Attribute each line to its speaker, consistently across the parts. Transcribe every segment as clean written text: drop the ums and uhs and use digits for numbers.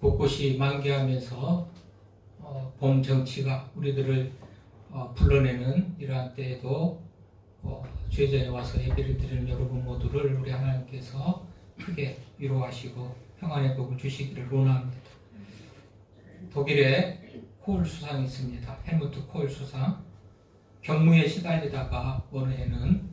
Speaker 1: 곳곳이 만개하면서 봄 정치가 우리들을 불러내는 이러한 때에도 주의전에 와서 예배를 드리는 여러분 모두를 우리 하나님께서 크게 위로하시고 평안의 복을 주시기를 원합니다. 독일에 코울 수상이 있습니다. 헬무트 코울 수상. 경무에 시달리다가 어느 해는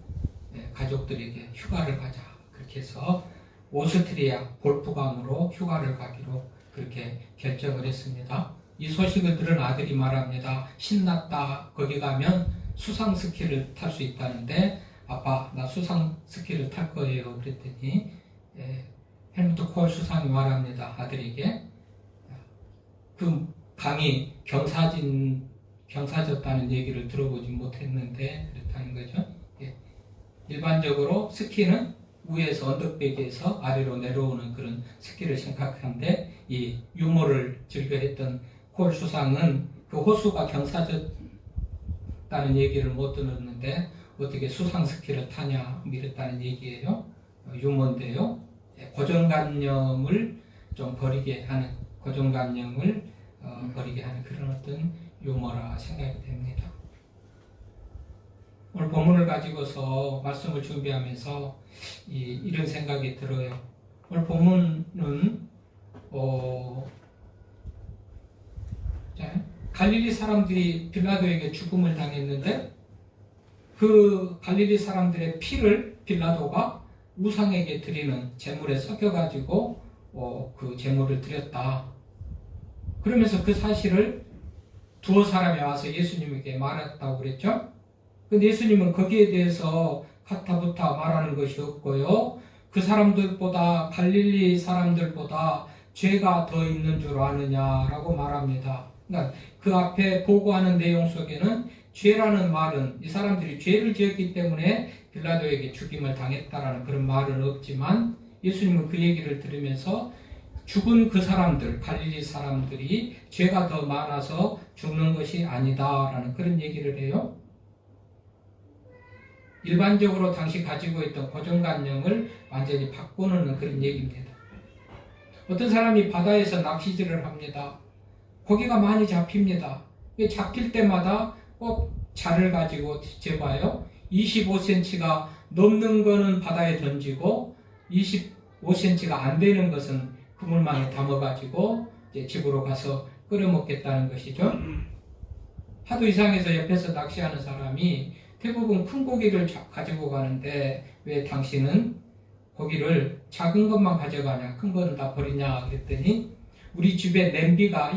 Speaker 1: 가족들에게 휴가를 가자 그렇게 해서 오스트리아 볼프강으로 휴가를 가기로 그렇게 결정을 했습니다. 이 소식을 들은 아들이 말합니다. 신났다. 거기 가면 수상 스키를 탈 수 있다는데 아빠 나 수상 스키를 탈 거예요. 그랬더니 헬무트 코울 수상이 말합니다. 아들에게 그 강이 경사졌다는 얘기를 들어보지 못했는데 그렇다는 거죠. 일반적으로 스키는 위에서 언덕배기에서 아래로 내려오는 그런 스키를 생각하는데 이 유머를 즐겨했던 콜 수상은 그 호수가 경사졌다는 얘기를 못 들었는데 어떻게 수상 스키를 타냐 이랬다는 얘기예요. 유머인데요. 고정관념을 좀 버리게 하는 버리게 하는 그런 어떤 유머라 생각이 됩니다. 오늘 본문을 가지고서 말씀을 준비하면서 이런 생각이 들어요. 오늘 본문은 갈릴리 사람들이 빌라도에게 죽음을 당했는데 그 갈릴리 사람들의 피를 빌라도가 우상에게 드리는 제물에 섞여가지고 그 제물을 드렸다. 그러면서 그 사실을 두어 사람이 와서 예수님에게 말했다고 그랬죠. 근데 예수님은 거기에 대해서 가타부타 말하는 것이 없고요. 그 사람들보다 갈릴리 사람들보다 죄가 더 있는 줄 아느냐라고 말합니다. 그러니까 그 앞에 보고하는 내용 속에는 죄라는 말은 이 사람들이 죄를 지었기 때문에 빌라도에게 죽임을 당했다라는 그런 말은 없지만 예수님은 그 얘기를 들으면서 죽은 그 사람들, 갈릴리 사람들이 죄가 더 많아서 죽는 것이 아니다라는 그런 얘기를 해요. 일반적으로 당시 가지고 있던 고정관념을 완전히 바꾸는 그런 얘기입니다. 어떤 사람이 바다에서 낚시질을 합니다. 고기가 많이 잡힙니다. 잡힐 때마다 꼭 자를 가지고 재봐요. 25cm가 넘는 거는 바다에 던지고 25cm가 안 되는 것은 그물망에 담아가지고 이제 집으로 가서 끓여 먹겠다는 것이죠. 하도 이상해서 옆에서 낚시하는 사람이 대부분 큰 고기를 가지고 가는데 왜 당신은 고기를 작은 것만 가져가냐, 큰 거는 다 버리냐 그랬더니 우리 집에 넓이가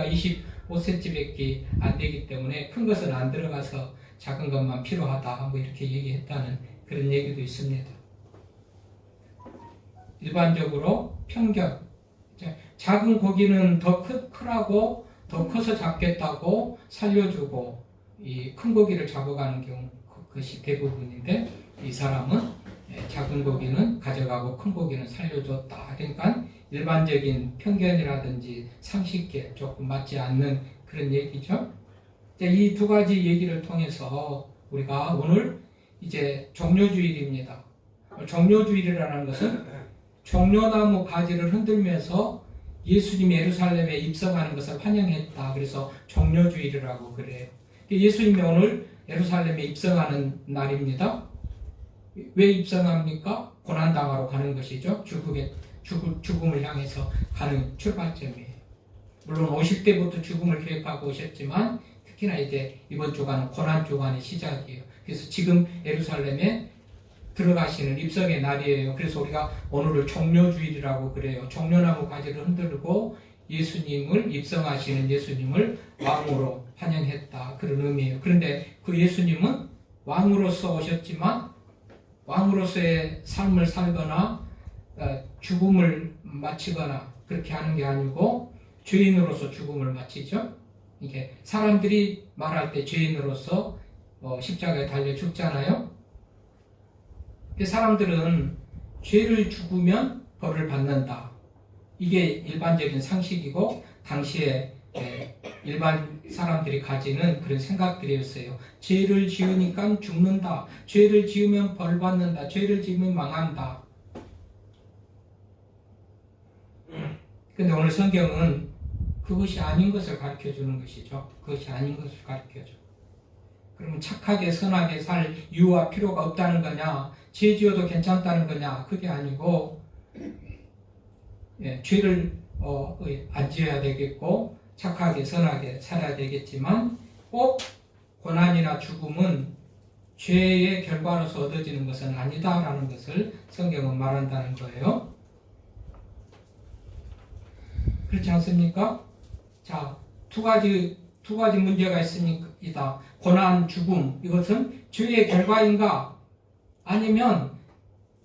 Speaker 1: 25cm밖에 안 되기 때문에 큰 것은 안 들어가서 작은 것만 필요하다 뭐 이렇게 얘기했다는 그런 얘기도 있습니다. 일반적으로 편견, 작은 고기는 더 크라고 더 커서 잡겠다고 살려주고 이 큰 고기를 잡아가는 경우 그것이 대부분인데 이 사람은 작은 고기는 가져가고 큰 고기는 살려줬다. 그러니까 일반적인 편견이라든지 상식에 조금 맞지 않는 그런 얘기죠. 이 두 가지 얘기를 통해서 우리가 오늘 이제 종려주일입니다. 종려주일이라는 것은 종려나무 가지를 흔들면서 예수님이 예루살렘에 입성하는 것을 환영했다. 그래서 종려주일이라고 그래요. 예수님이 오늘 예루살렘에 입성하는 날입니다. 왜 입성합니까? 고난당하러 가는 것이죠. 죽음을 향해서 가는 출발점이에요. 물론 50대부터 죽음을 계획하고 오셨지만 특히나 이제 이번 주간은 고난 주간의 시작이에요. 그래서 지금 예루살렘에 들어가시는 입성의 날이에요. 그래서 우리가 오늘을 종려주일이라고 그래요. 종려나무 가지를 흔들고 예수님을 입성하시는 예수님을 왕으로 환영했다. 그런 의미예요. 그런데 그 예수님은 왕으로서 오셨지만 왕으로서의 삶을 살거나 죽음을 마치거나 그렇게 하는 게 아니고 죄인으로서 죽음을 마치죠. 이게 사람들이 말할 때 죄인으로서 십자가에 달려 죽잖아요. 사람들은 죄를 죽으면 벌을 받는다. 이게 일반적인 상식이고 당시에 일반 사람들이 가지는 그런 생각들이었어요. 죄를 지으니까 죽는다. 죄를 지으면 벌 받는다. 죄를 지으면 망한다. 근데 오늘 성경은 그것이 아닌 것을 가르쳐 주는 것이죠. 그것이 아닌 것을 가르쳐 줘. 그러면 착하게 선하게 살 이유와 필요가 없다는 거냐, 죄 지어도 괜찮다는 거냐, 그게 아니고, 죄를 안 지어야 되겠고 착하게 선하게 살아야 되겠지만 꼭 고난이나 죽음은 죄의 결과로서 얻어지는 것은 아니다라는 것을 성경은 말한다는 거예요. 그렇지 않습니까? 자, 두 가지 문제가 있으니까 고난, 죽음, 이것은 죄의 결과인가? 아니면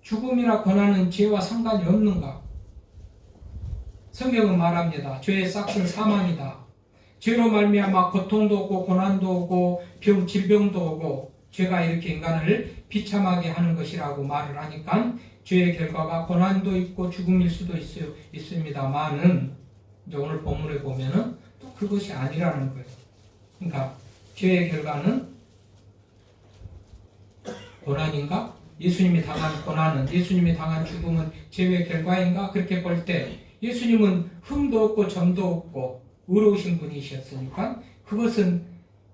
Speaker 1: 죽음이나 고난은 죄와 상관이 없는가? 성경은 말합니다. 죄의 싹은 사망이다. 죄로 말미암아 고통도 오고 고난도 오고 질병도 오고 죄가 이렇게 인간을 비참하게 하는 것이라고 말을 하니까 죄의 결과가 고난도 있고 죽음일 수도 있습니다만은 이제 오늘 본문에 보면은 또 그것이 아니라는 거예요. 그러니까 죄의 결과는 고난인가? 예수님이 당한 고난은, 예수님이 당한 죽음은 죄의 결과인가? 그렇게 볼 때 예수님은 흠도 없고 점도 없고 의로우신 분이셨으니까 그것은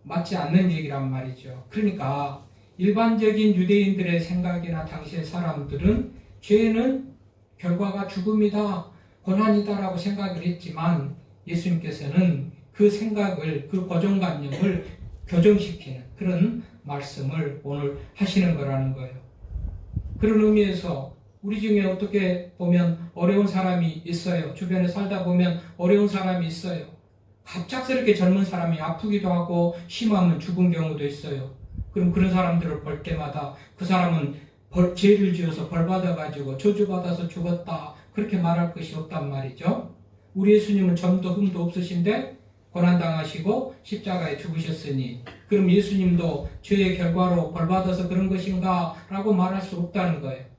Speaker 1: 맞지 않는 얘기란 말이죠. 그러니까 일반적인 유대인들의 생각이나 당시의 사람들은 죄는 결과가 죽음이다, 고난이다라고 생각을 했지만 예수님께서는 그 생각을, 그 고정관념을 교정시키는 그런 말씀을 오늘 하시는 거라는 거예요. 그런 의미에서 우리 중에 어떻게 보면 어려운 사람이 있어요. 주변에 살다 보면 어려운 사람이 있어요. 갑작스럽게 젊은 사람이 아프기도 하고 심하면 죽은 경우도 있어요. 그럼 그런 사람들을 볼 때마다 그 사람은 죄를 지어서 벌받아가지고 저주받아서 죽었다, 그렇게 말할 것이 없단 말이죠. 우리 예수님은 점도 흠도 없으신데 고난당하시고 십자가에 죽으셨으니 그럼 예수님도 죄의 결과로 벌받아서 그런 것인가? 라고 말할 수 없다는 거예요.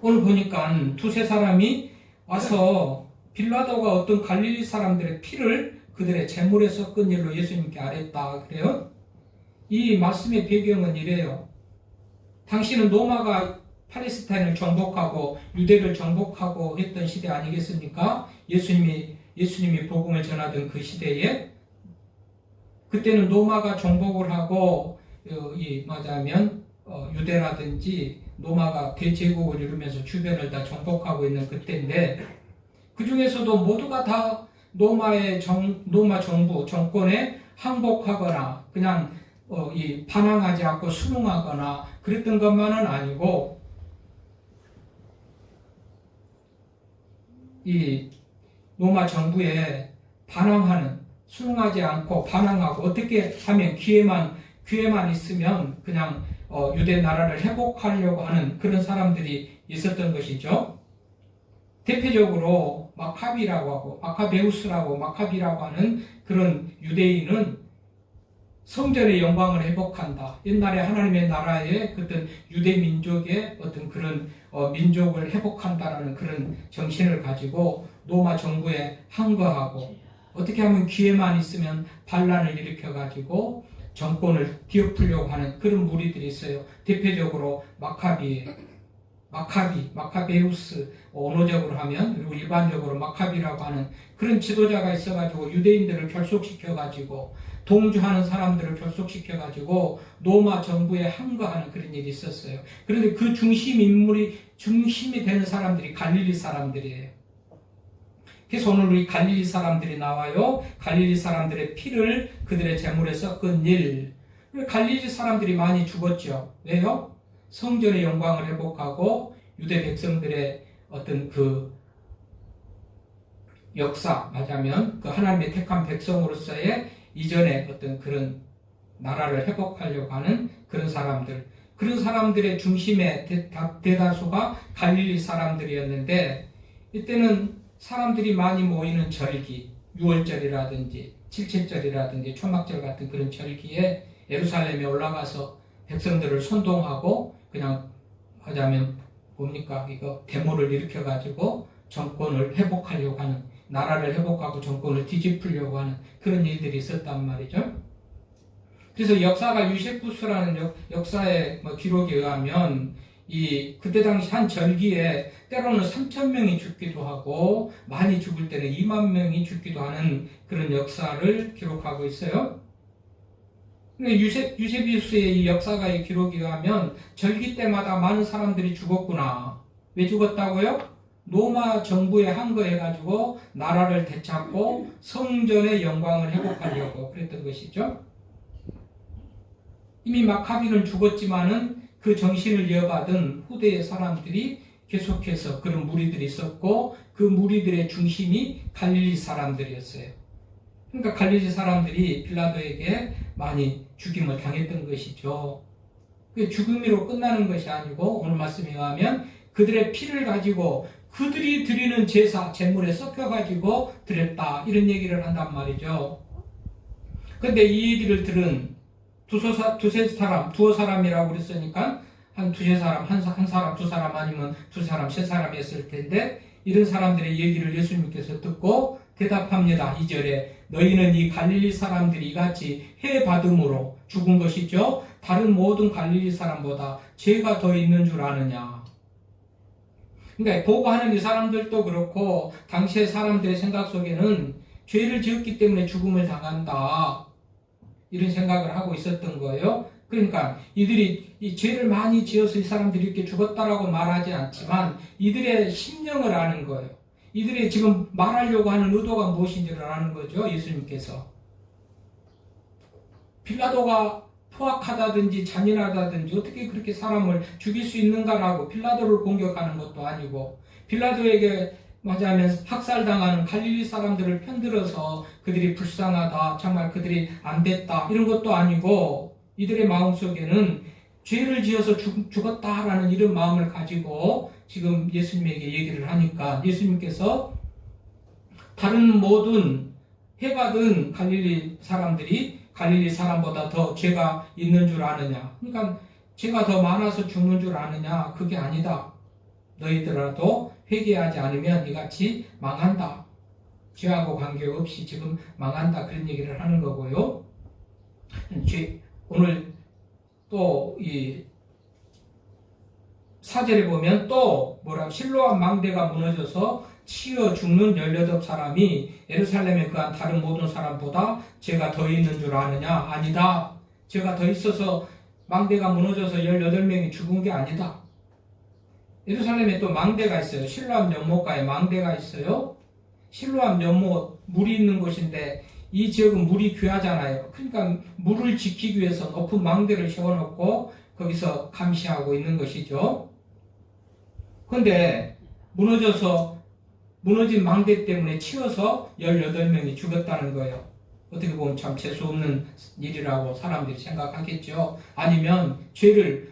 Speaker 1: 오늘 보니까 두세 사람이 와서 빌라도가 어떤 갈릴리 사람들의 피를 그들의 제물에 섞은 일로 예수님께 아뢰었다 그래요. 이 말씀의 배경은 이래요. 당시는 로마가 팔레스타인을 정복하고 유대를 정복하고 했던 시대 아니겠습니까? 예수님이 복음을 전하던 그 시대에 그때는 로마가 정복을 하고 말하자면 유대라든지 로마가 대제국을 이루면서 주변을 다 정복하고 있는 그때인데 그 중에서도 모두가 다 로마 정부 정권에 항복하거나 그냥 반항하지 않고 순응하거나 그랬던 것만은 아니고 이 로마 정부에 반항하는, 순응하지 않고 반항하고 어떻게 하면 기회만 있으면 그냥 유대 나라를 회복하려고 하는 그런 사람들이 있었던 것이죠. 대표적으로 마카비라고 하고 마카베우스라고 마카비라고 하는 그런 유대인은 성전의 영광을 회복한다. 옛날에 하나님의 나라의 어떤 유대 민족의 어떤 그런 민족을 회복한다라는 그런 정신을 가지고 로마 정부에 항거하고 어떻게 하면 기회만 있으면 반란을 일으켜가지고 정권을 뒤엎으려고 하는 그런 무리들이 있어요. 대표적으로 마카베우스, 언어적으로 하면, 그리고 일반적으로 마카비라고 하는 그런 지도자가 있어가지고 유대인들을 결속시켜가지고 동조하는 사람들을 결속시켜가지고 로마 정부에 항거하는 그런 일이 있었어요. 그런데 그 중심이 되는 사람들이 갈릴리 사람들이에요. 그래서 오늘 우리 갈릴리 사람들이 나와요. 갈릴리 사람들의 피를 그들의 제물에 섞은 일. 갈릴리 사람들이 많이 죽었죠. 왜요? 성전의 영광을 회복하고 유대 백성들의 어떤 그 역사, 말하자면 그 하나님의 택한 백성으로서의 이전의 어떤 그런 나라를 회복하려고 하는 그런 사람들의 중심의 대다수가 갈릴리 사람들이었는데 이때는 사람들이 많이 모이는 절기, 6월절이라든지 7.7절이라든지 초막절 같은 그런 절기에 예루살렘에 올라가서 백성들을 선동하고 그냥 하자면 뭡니까? 이거 데모를 일으켜가지고 정권을 회복하려고 하는, 나라를 회복하고 정권을 뒤집으려고 하는 그런 일들이 있었단 말이죠. 그래서 역사가 유세푸스라는 역사의 기록에 의하면 그때 당시 한 절기에 때로는 3,000명이 죽기도 하고 많이 죽을 때는 2만 명이 죽기도 하는 그런 역사를 기록하고 있어요. 유세비우스의 이 역사가의 기록에 가면 절기 때마다 많은 사람들이 죽었구나. 왜 죽었다고요? 로마 정부에 항거해가지고 나라를 되찾고 성전의 영광을 회복하려고 그랬던 것이죠. 이미 마카비는 죽었지만은 그 정신을 이어받은 후대의 사람들이 계속해서 그런 무리들이 있었고 그 무리들의 중심이 갈릴리 사람들이었어요. 그러니까 갈릴리 사람들이 빌라도에게 많이 죽임을 당했던 것이죠. 그 죽음으로 끝나는 것이 아니고 오늘 말씀에 의하면 그들의 피를 가지고 그들이 드리는 제사, 제물에 섞여가지고 드렸다. 이런 얘기를 한단 말이죠. 근데 이 얘기를 들은 두어 사람이라고 그랬으니까 한 두세 사람, 한 사람, 두 사람 아니면 두 사람, 세 사람이었을 텐데 이런 사람들의 얘기를 예수님께서 듣고 대답합니다. 2절에 너희는 이 갈릴리 사람들이 이같이 해받음으로 죽은 것이죠. 다른 모든 갈릴리 사람보다 죄가 더 있는 줄 아느냐. 그러니까 보고하는 이 사람들도 그렇고 당시의 사람들의 생각 속에는 죄를 지었기 때문에 죽음을 당한다. 이런 생각을 하고 있었던 거예요. 그러니까 이들이 이 죄를 많이 지어서 이 사람들이 이렇게 죽었다라고 말하지 않지만 이들의 심령을 아는 거예요. 이들이 지금 말하려고 하는 의도가 무엇인지를 아는 거죠. 예수님께서. 빌라도가 포악하다든지 잔인하다든지 어떻게 그렇게 사람을 죽일 수 있는가라고 빌라도를 공격하는 것도 아니고 빌라도에게 맞아하면 학살당하는 갈릴리 사람들을 편들어서 그들이 불쌍하다, 정말 그들이 안 됐다 이런 것도 아니고 이들의 마음속에는 죄를 지어서 죽었다라는 이런 마음을 가지고 지금 예수님에게 얘기를 하니까 예수님께서 다른 모든 해받은 갈릴리 사람들이 갈릴리 사람보다 더 죄가 있는 줄 아느냐. 그러니까 죄가 더 많아서 죽는 줄 아느냐. 그게 아니다. 너희들라도 회개하지 않으면 이같이 망한다. 죄하고 관계없이 지금 망한다. 그런 얘기를 하는 거고요. 오늘 또 이 4절에 보면 또 실로암 망대가 무너져서 치여 죽는 18사람이 예루살렘에 거한 다른 모든 사람보다 죄가 더 있는 줄 아느냐? 아니다. 죄가 더 있어서 망대가 무너져서 18명이 죽은 게 아니다. 예루살렘에 또 망대가 있어요. 실로암 연못가에 망대가 있어요. 실로암 연못 물이 있는 곳인데 이 지역은 물이 귀하잖아요. 그러니까 물을 지키기 위해서 높은 망대를 세워놓고 거기서 감시하고 있는 것이죠. 그런데 무너진 망대 때문에 치여서 18명이 죽었다는 거예요. 어떻게 보면 참 재수없는 일이라고 사람들이 생각하겠죠. 아니면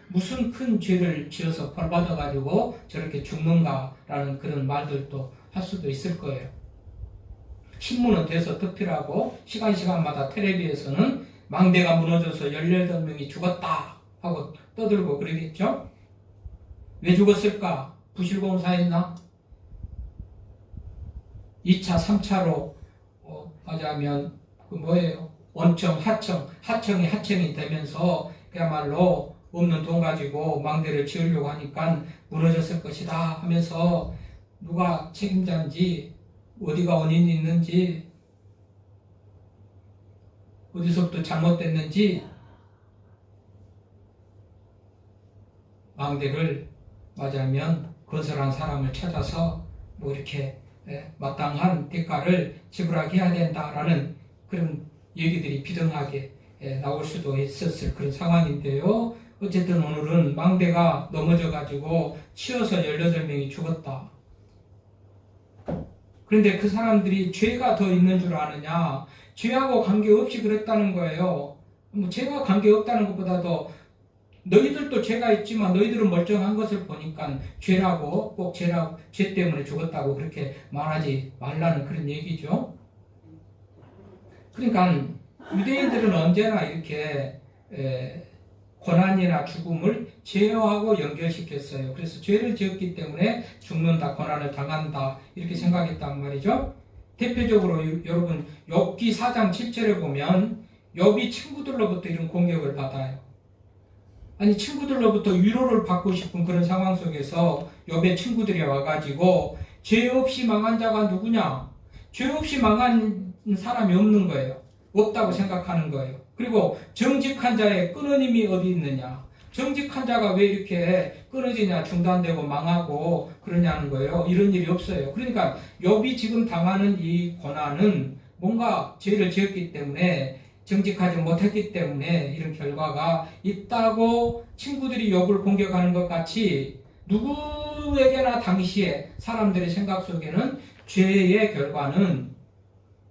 Speaker 1: 무슨 큰 죄를 지어서 벌받아가지고 저렇게 죽는가라는 그런 말들도 할 수도 있을 거예요. 신문은 대서특필하고 시간마다 텔레비에서는 망대가 무너져서 18명이 죽었다 하고 떠들고 그러겠죠. 왜 죽었을까? 부실공사했나? 2차, 3차로 하자면 원청, 하청이 되면서 그야말로 없는 돈 가지고 망대를 지으려고 하니까 무너졌을 것이다 하면서 누가 책임자인지 어디가 원인이 있는지 어디서부터 잘못됐는지 망대를 맞으면 건설한 사람을 찾아서 이렇게 마땅한 대가를 지불하게 해야 된다라는 그런 얘기들이 비등하게 나올 수도 있었을 그런 상황인데요. 어쨌든 오늘은 망대가 넘어져가지고 치여서 18명이 죽었다. 그런데 그 사람들이 죄가 더 있는 줄 아느냐? 죄하고 관계없이 그랬다는 거예요. 죄가 관계없다는 것보다도 너희들도 죄가 있지만 너희들은 멀쩡한 것을 보니까 죄라고 꼭 죄 때문에 죽었다고 그렇게 말하지 말라는 그런 얘기죠. 그러니까 유대인들은 언제나 이렇게 고난이나 죽음을 죄하고 연결시켰어요. 그래서 죄를 지었기 때문에 죽는다, 고난을 당한다 이렇게 생각했단 말이죠. 대표적으로 여러분 욥기 4장 7절에 보면 욥이 친구들로부터 이런 공격을 받아요. 아니 친구들로부터 위로를 받고 싶은 그런 상황 속에서 욥의 친구들이 와가지고 죄 없이 망한 자가 누구냐? 죄 없이 망한 사람이 없는 거예요. 없다고 생각하는 거예요. 그리고 정직한 자의 끊어짐이 어디 있느냐? 정직한 자가 왜 이렇게 끊어지냐, 중단되고 망하고 그러냐는 거예요. 이런 일이 없어요. 그러니까 욥이 지금 당하는 이 고난은 뭔가 죄를 지었기 때문에, 정직하지 못했기 때문에 이런 결과가 있다고 친구들이 욥을 공격하는 것 같이 누구에게나 당시에 사람들의 생각 속에는 죄의 결과는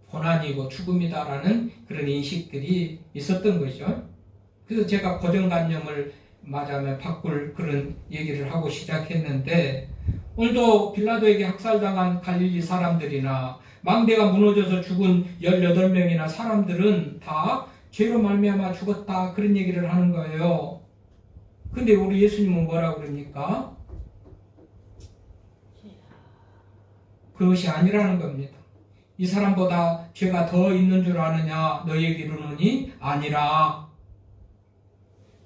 Speaker 1: 고난이고 죽음이다라는 그런 인식들이 있었던 거죠. 그래서 제가 고정관념을 맞으면 바꿀 그런 얘기를 하고 시작했는데, 오늘도 빌라도에게 학살당한 갈릴리 사람들이나 망대가 무너져서 죽은 18명이나 사람들은 다 죄로 말미암아 죽었다, 그런 얘기를 하는 거예요. 근데 우리 예수님은 뭐라고 그럽니까? 그것이 아니라는 겁니다. 이 사람보다 죄가 더 있는 줄 아느냐 너희에게 이르노니 아니라.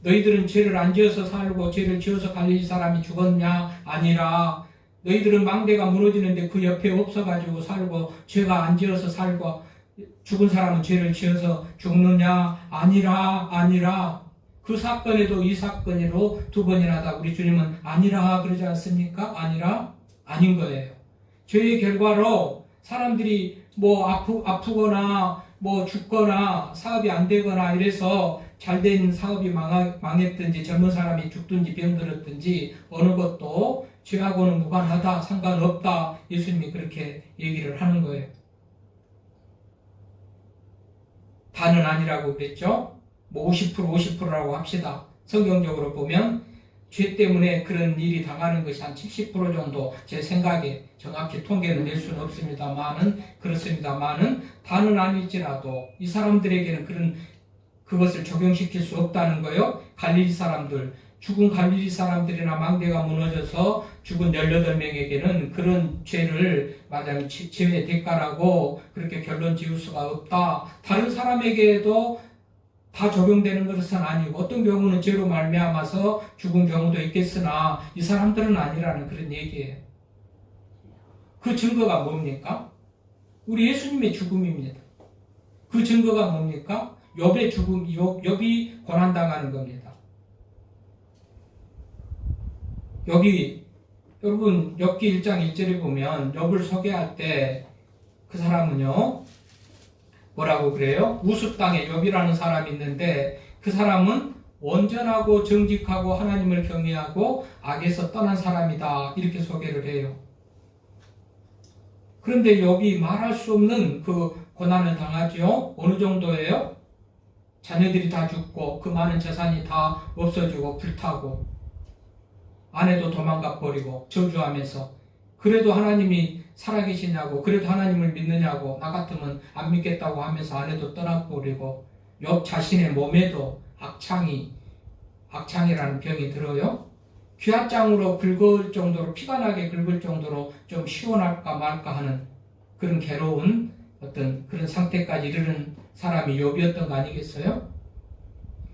Speaker 1: 너희들은 죄를 안 지어서 살고 죄를 지어서 갈릴리 사람이 죽었냐? 아니라. 너희들은 망대가 무너지는데 그 옆에 없어가지고 살고 죄가 안 지어서 살고 죽은 사람은 죄를 지어서 죽느냐? 아니라. 그 사건에도 이 사건에도 두 번이나 다 우리 주님은 아니라 그러지 않습니까? 아니라 아닌 거예요. 죄의 결과로 사람들이 뭐 아프거나 뭐 죽거나 사업이 안 되거나 이래서 잘된 사업이 망했든지 젊은 사람이 죽든지 병들었든지 어느 것도 죄하고는 무관하다, 상관없다, 예수님이 그렇게 얘기를 하는 거예요. 다는 아니라고 그랬죠. 뭐 50% 50%라고 합시다. 성경적으로 보면 죄 때문에 그런 일이 당하는 것이 한 70% 정도, 제 생각에 정확히 통계는 낼 수는 없습니다만은, 그렇습니다만은 다는 아닐지라도 이 사람들에게는 그것을 적용시킬 수 없다는 거예요. 갈릴리 사람들, 죽은 갈릴리 사람들이나 망대가 무너져서 죽은 18명에게는 그런 죄를 맞아요, 죄의 대가라고 그렇게 결론 지을 수가 없다. 다른 사람에게도 다 적용되는 것은 아니고 어떤 경우는 죄로 말미암아서 죽은 경우도 있겠으나 이 사람들은 아니라는 그런 얘기예요. 그 증거가 뭡니까? 우리 예수님의 죽음입니다. 그 증거가 뭡니까? 욥의 죽음, 욥이 고난당하는 겁니다. 여기 여러분 욥기 1장 1절에 보면 욥을 소개할 때 그 사람은요 뭐라고 그래요? 우스 땅에 욥이라는 사람이 있는데 그 사람은 온전하고 정직하고 하나님을 경외하고 악에서 떠난 사람이다, 이렇게 소개를 해요. 그런데 욥이 말할 수 없는 그 고난을 당하죠. 어느 정도예요? 자녀들이 다 죽고 그 많은 재산이 다 없어지고 불타고 아내도 도망가 버리고 저주하면서, 그래도 하나님이 살아계시냐고, 그래도 하나님을 믿느냐고, 나 같으면 안 믿겠다고 하면서 아내도 떠나버리고, 욥 자신의 몸에도 악창이라는 병이 들어요. 귀합장으로 긁을 정도로, 피가 나게 긁을 정도로 좀 시원할까 말까 하는 그런 괴로운 어떤 그런 상태까지 이르는 사람이 욥이었던 거 아니겠어요?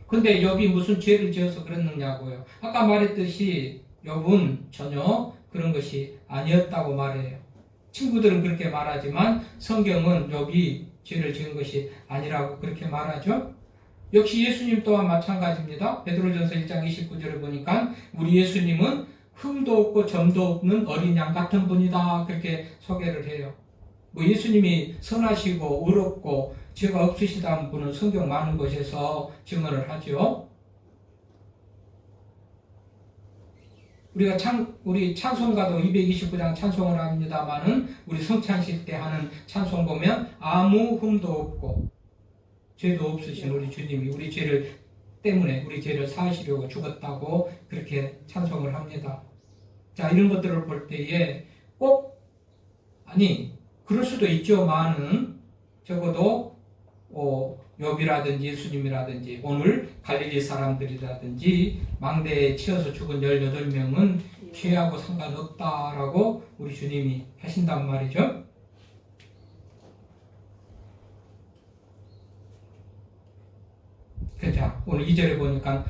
Speaker 1: 근데 욥이 무슨 죄를 지어서 그랬느냐고요. 아까 말했듯이 욥은 전혀 그런 것이 아니었다고 말해요. 친구들은 그렇게 말하지만 성경은 욥이 죄를 지은 것이 아니라고 그렇게 말하죠. 역시 예수님 또한 마찬가지입니다. 베드로전서 1장 29절을 보니까 우리 예수님은 흠도 없고 점도 없는 어린 양 같은 분이다, 그렇게 소개를 해요. 뭐 예수님이 선하시고 의롭고 죄가 없으시다는 분은 성경 많은 곳에서 증언을 하죠. 우리 찬송가도 229장 찬송을 합니다만은 우리 성찬식 때 하는 찬송 보면 아무 흠도 없고 죄도 없으신 우리 주님이 우리 죄를 때문에 우리 죄를 사하시려고 죽었다고 그렇게 찬송을 합니다. 자, 이런 것들을 볼 때에 꼭 그럴 수도 있죠만은 적어도 욥이라든지 예수님이라든지 오늘 갈릴리 사람들이라든지 망대에 치여서 죽은 18명은 죄하고 상관없다라고 우리 주님이 하신단 말이죠. 자, 오늘 2절에 보니까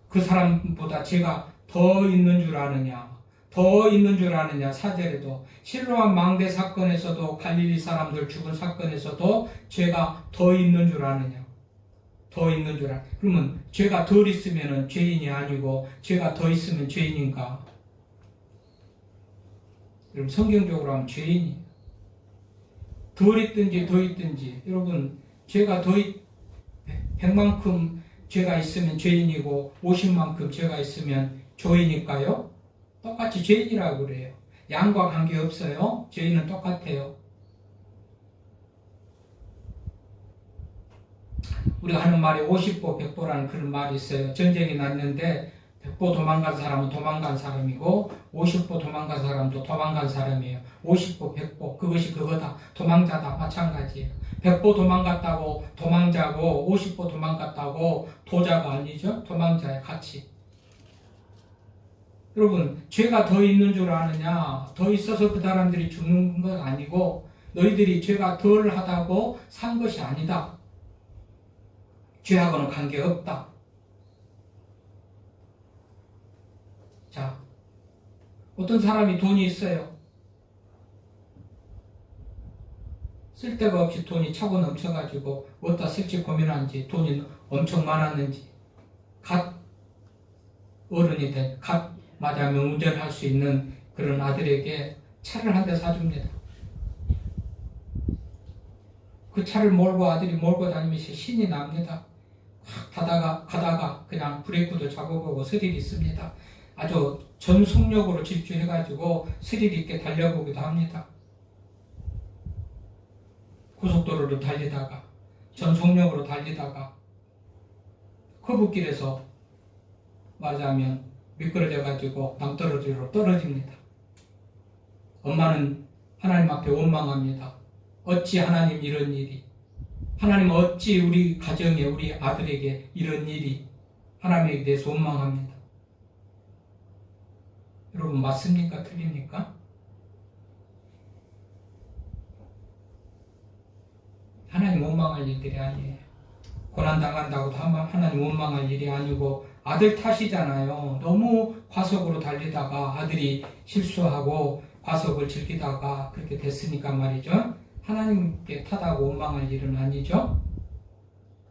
Speaker 1: 그 사람보다 제가 더 있는 줄 아느냐? 더 있는 줄 아느냐? 4절에도 실로암 망대 사건에서도 갈릴리 사람들 죽은 사건에서도 죄가 더 있는 줄 아느냐? 더 있는 줄 아느냐? 그러면 죄가 덜 있으면 죄인이 아니고 죄가 더 있으면 죄인인가? 그럼 성경적으로 하면 죄인이 덜 있든지 더 있든지 여러분 죄가 더 100만큼 죄가 있으면 죄인이고 50만큼 죄가 있으면 죄인일까요? 똑같이 죄인이라고 그래요. 양과 관계없어요. 죄인은 똑같아요. 우리가 하는 말이 50보 100보라는 그런 말이 있어요. 전쟁이 났는데 100보 도망간 사람은 도망간 사람이고 50보 도망간 사람도 도망간 사람이에요. 50보 100보 그것이 그거다. 도망자다. 마찬가지예요. 100보 도망갔다고 도망자고 50보 도망갔다고 도자가 아니죠. 도망자의 가치. 여러분 죄가 더 있는 줄 아느냐? 더 있어서 그 사람들이 죽는 건 아니고 너희들이 죄가 덜 하다고 산 것이 아니다. 죄하고는 관계없다. 자, 어떤 사람이 돈이 있어요. 쓸 데가 없이 돈이 차고 넘쳐가지고 어디다 쓸지 고민한지 돈이 엄청 많았는지 갓 어른이 된 갓 맞아면 운전할 수 있는 그런 아들에게 차를 한 대 사줍니다. 그 차를 몰고 아들이 몰고 다니면서 신이 납니다. 가다가 그냥 브레이크도 잡아보고 스릴 있습니다. 아주 전속력으로 질주해가지고 스릴 있게 달려보기도 합니다. 고속도로로 달리다가 전속력으로 달리다가 커브길에서 말하자면 미끄러져가지고 낭떠러지로 떨어집니다. 엄마는 하나님 앞에 원망합니다. 어찌 하나님 이런 일이, 하나님 어찌 우리 가정에 우리 아들에게 이런 일이, 하나님에 대해서 원망합니다. 여러분 맞습니까? 틀립니까? 하나님 원망할 일들이 아니에요. 고난당한다고 하나님 원망할 일이 아니고 아들 탓이잖아요. 너무 과속으로 달리다가 아들이 실수하고 과속을 즐기다가 그렇게 됐으니까 말이죠. 하나님께 탓하고 원망할 일은 아니죠.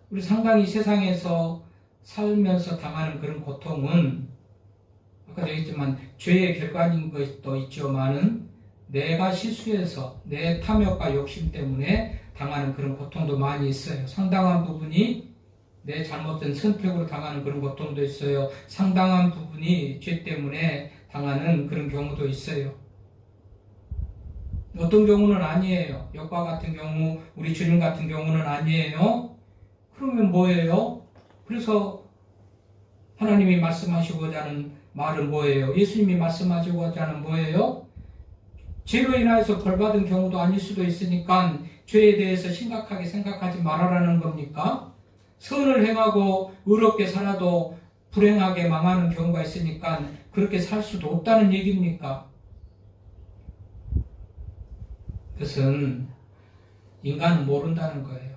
Speaker 1: 우리 상당히 세상에서 살면서 당하는 그런 고통은 아까도 얘기했지만 죄의 결과인 것도 있지만은 내가 실수해서 내 탐욕과 욕심 때문에 당하는 그런 고통도 많이 있어요. 상당한 부분이 내 잘못된 선택으로 당하는 그런 고통도 있어요. 상당한 부분이 죄 때문에 당하는 그런 경우도 있어요. 어떤 경우는 아니에요. 욥과 같은 경우, 우리 주님 같은 경우는 아니에요. 그러면 뭐예요? 그래서 하나님이 말씀하시고자 하는 말은 뭐예요? 예수님이 말씀하시고자 하는 뭐예요? 죄로 인하여서 벌받은 경우도 아닐 수도 있으니까 죄에 대해서 심각하게 생각하지 말아라는 겁니까? 선을 행하고 의롭게 살아도 불행하게 망하는 경우가 있으니까 그렇게 살 수도 없다는 얘기입니까? 그것은 인간은 모른다는 거예요.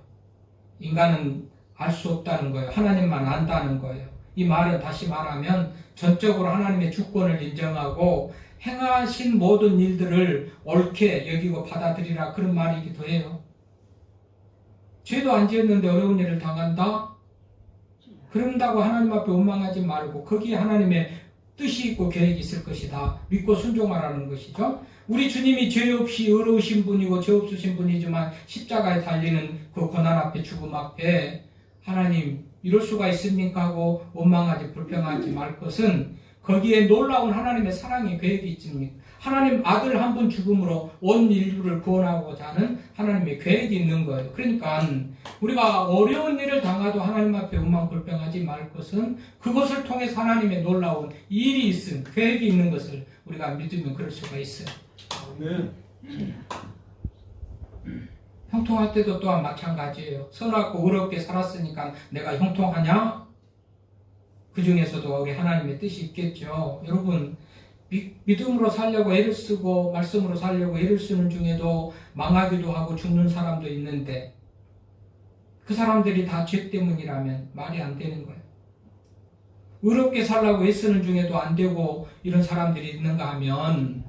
Speaker 1: 인간은 알 수 없다는 거예요. 하나님만 안다는 거예요. 이 말은 다시 말하면 전적으로 하나님의 주권을 인정하고 행하신 모든 일들을 옳게 여기고 받아들이라 그런 말이기도 해요. 죄도 안 지었는데 어려운 일을 당한다? 그런다고 하나님 앞에 원망하지 말고 거기에 하나님의 뜻이 있고 계획이 있을 것이다. 믿고 순종하라는 것이죠. 우리 주님이 죄 없이 의로우신 분이고 죄 없으신 분이지만 십자가에 달리는 그 고난 앞에 죽음 앞에 하나님 이럴 수가 있습니까 하고 원망하지 불평하지 말 것은 거기에 놀라운 하나님의 사랑의 계획이 있습니다. 하나님 아들 한 분 죽음으로 온 인류를 구원하고자 하는 하나님의 계획이 있는 거예요. 그러니까 우리가 어려운 일을 당하도 하나님 앞에 원망 불평하지 말 것은 그것을 통해서 하나님의 놀라운 일이 있음, 계획이 있는 것을 우리가 믿으면 그럴 수가 있어요.
Speaker 2: 아멘.
Speaker 1: 형통할 때도 또한 마찬가지예요. 선하고 의롭게 살았으니까 내가 형통하냐? 그 중에서도 우리 하나님의 뜻이 있겠죠. 여러분 믿음으로 살려고 애를 쓰고 말씀으로 살려고 애를 쓰는 중에도 망하기도 하고 죽는 사람도 있는데 그 사람들이 다 죄 때문이라면 말이 안 되는 거예요. 의롭게 살라고 애쓰는 중에도 안 되고 이런 사람들이 있는가 하면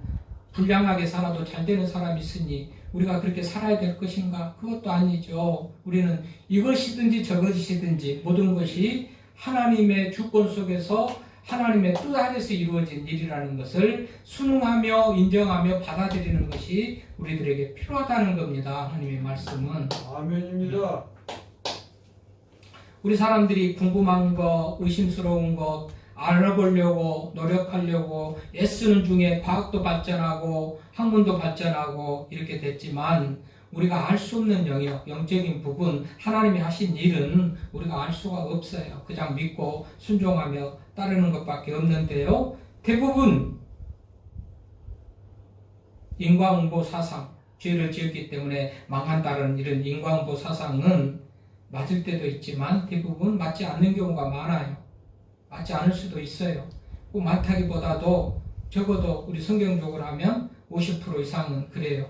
Speaker 1: 불량하게 살아도 잘 되는 사람이 있으니 우리가 그렇게 살아야 될 것인가? 그것도 아니죠. 우리는 이것이든지 저것이든지 모든 것이 하나님의 주권 속에서 하나님의 뜻 안에서 이루어진 일이라는 것을 순응하며 인정하며 받아들이는 것이 우리들에게 필요하다는 겁니다. 하나님의 말씀은.
Speaker 2: 아멘입니다.
Speaker 1: 우리 사람들이 궁금한 거, 의심스러운 것, 알아보려고 노력하려고 애쓰는 중에 과학도 발전하고 학문도 발전하고 이렇게 됐지만 우리가 알 수 없는 영역, 영적인 부분, 하나님이 하신 일은 우리가 알 수가 없어요. 그냥 믿고 순종하며 따르는 것밖에 없는데요. 대부분 인과응보 사상, 죄를 지었기 때문에 망한다는 이런 인과응보 사상은 맞을 때도 있지만 대부분 맞지 않는 경우가 많아요. 맞지 않을 수도 있어요. 꼭 많다기보다도 적어도 우리 성경적으로 하면 50% 이상은 그래요.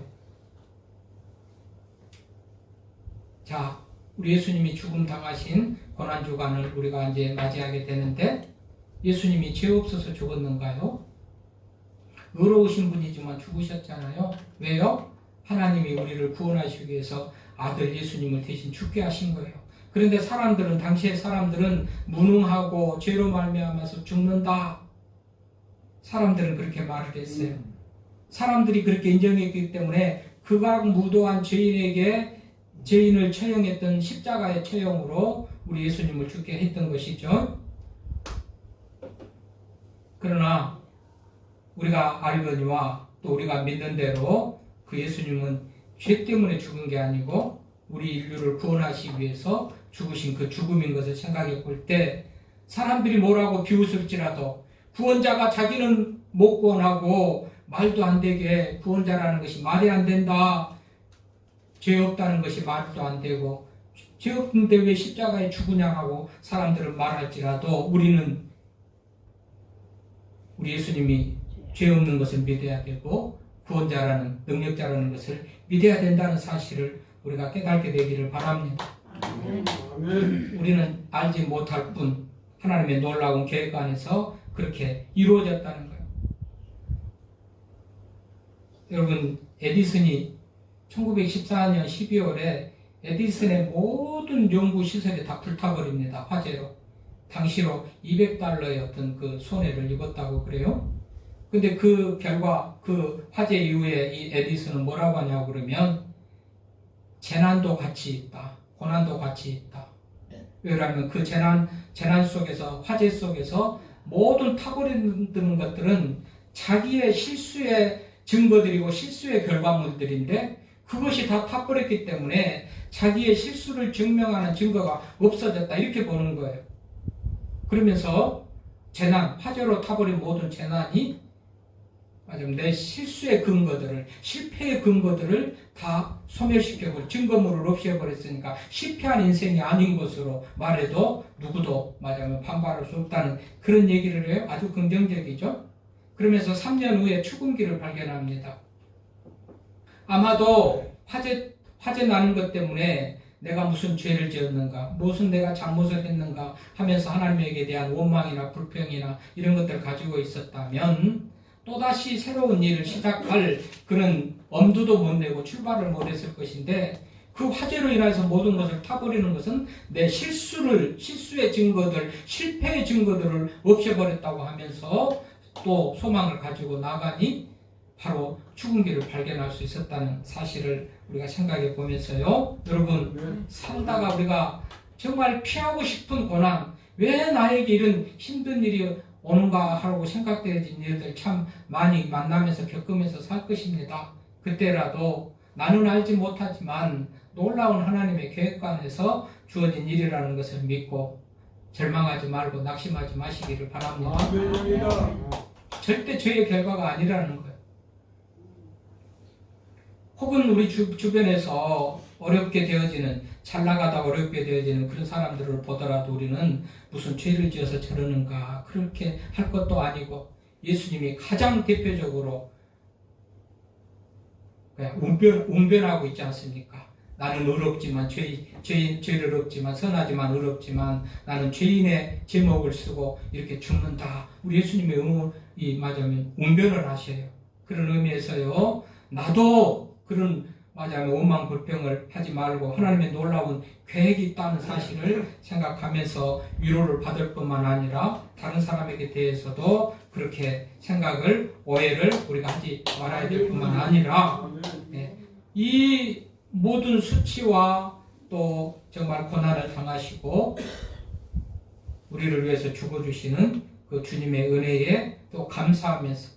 Speaker 1: 자, 우리 예수님이 죽음 당하신 고난주간을 우리가 이제 맞이하게 되는데 예수님이 죄 없어서 죽었는가요? 의로우신 분이지만 죽으셨잖아요. 왜요? 하나님이 우리를 구원하시기 위해서 아들 예수님을 대신 죽게 하신 거예요. 그런데 사람들은 당시의 사람들은 무능하고 죄로 말미암아서 죽는다. 사람들은 그렇게 말을 했어요. 사람들이 그렇게 인정했기 때문에 극악무도한 죄인을 처형했던 십자가의 처형으로 우리 예수님을 죽게 했던 것이죠. 그러나 우리가 알거니와 또 우리가 믿는 대로 그 예수님은 죄 때문에 죽은 게 아니고 우리 인류를 구원하시기 위해서 죽으신 그 죽음인 것을 생각해 볼 때 사람들이 뭐라고 비웃을지라도 구원자가 자기는 못 구원하고 말도 안 되게 구원자라는 것이 말이 안 된다. 죄 없다는 것이 말도 안 되고 죄 없는데 왜 십자가에 죽으냐고 사람들은 말할지라도 우리는 우리 예수님이 죄 없는 것을 믿어야 되고 구원자라는 능력자라는 것을 믿어야 된다는 사실을 우리가 깨닫게 되기를 바랍니다.
Speaker 2: 아멘.
Speaker 1: 우리는 알지 못할 뿐 하나님의 놀라운 계획 안에서 그렇게 이루어졌다는 거예요. 여러분, 에디슨이 1914년 12월에 에디슨의 모든 연구 시설이 다 불타버립니다. 화재로. 당시로 200달러의 어떤 그 손해를 입었다고 그래요. 근데 그 결과 그 화재 이후에 이 에디슨은 뭐라고 하냐고 그러면 재난도 같이 있다. 고난도 같이 있다. 왜냐하면 그 재난 속에서 화재 속에서 모든 타버리는 것들은 자기의 실수의 증거들이고 실수의 결과물들인데 그것이 다 타버렸기 때문에 자기의 실수를 증명하는 증거가 없어졌다. 이렇게 보는 거예요. 그러면서 재난, 화재로 타버린 모든 재난이 내 실수의 근거들을, 실패의 근거들을 다 소멸시켜버려, 증거물을 없애버렸으니까 실패한 인생이 아닌 것으로 말해도 누구도 맞으면 반발할 수 없다는 그런 얘기를 해요. 아주 긍정적이죠. 그러면서 3년 후에 추궁기를 발견합니다. 아마도 화재 나는 것 때문에 내가 무슨 죄를 지었는가, 무슨 내가 잘못을 했는가 하면서 하나님에게 대한 원망이나 불평이나 이런 것들을 가지고 있었다면 또다시 새로운 일을 시작할 그런 엄두도 못 내고 출발을 못 했을 것인데 그 화재로 인해서 모든 것을 타버리는 것은 내 실수의 증거들, 실패의 증거들을 없애버렸다고 하면서 또 소망을 가지고 나가니 바로 추궁기를 발견할 수 있었다는 사실을 우리가 생각해 보면서요. 여러분, 살다가 우리가 정말 피하고 싶은 고난, 왜 나에게 이런 힘든 일이 오는가 하고 생각되어진 일들 참 많이 만나면서 겪으면서 살 것입니다. 그때라도 나는 알지 못하지만 놀라운 하나님의 계획관에서 주어진 일이라는 것을 믿고 절망하지 말고 낙심하지 마시기를 바랍니다. 절대 죄의 결과가 아니라는 거예요. 혹은 우리 주변에서 어렵게 되어지는, 잘 나가다 어렵게 되어지는 그런 사람들을 보더라도 우리는 무슨 죄를 지어서 저러는가 그렇게 할 것도 아니고 예수님이 가장 대표적으로 운변하고 있지 않습니까? 나는 어렵지만 죄를 없지만 선하지만 어렵지만 나는 죄인의 제목을 쓰고 이렇게 죽는다. 우리 예수님의 맞으면 운변을 하셔요. 그런 의미에서요. 나도 그런 맞아요. 원망 불평을 하지 말고 하나님의 놀라운 계획이 있다는 사실을 생각하면서 위로를 받을 뿐만 아니라 다른 사람에게 대해서도 그렇게 생각을 오해를 우리가 하지 말아야 될 뿐만 아니라 이 모든 수치와 또 정말 고난을 당하시고 우리를 위해서 죽어주시는 그 주님의 은혜에 또 감사하면서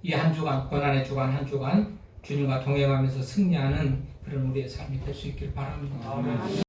Speaker 1: 이 한 주간, 고난의 주간 한 주간 주님과 동행하면서 승리하는 그런 우리의 삶이 될 수 있길 바랍니다.
Speaker 2: 아멘.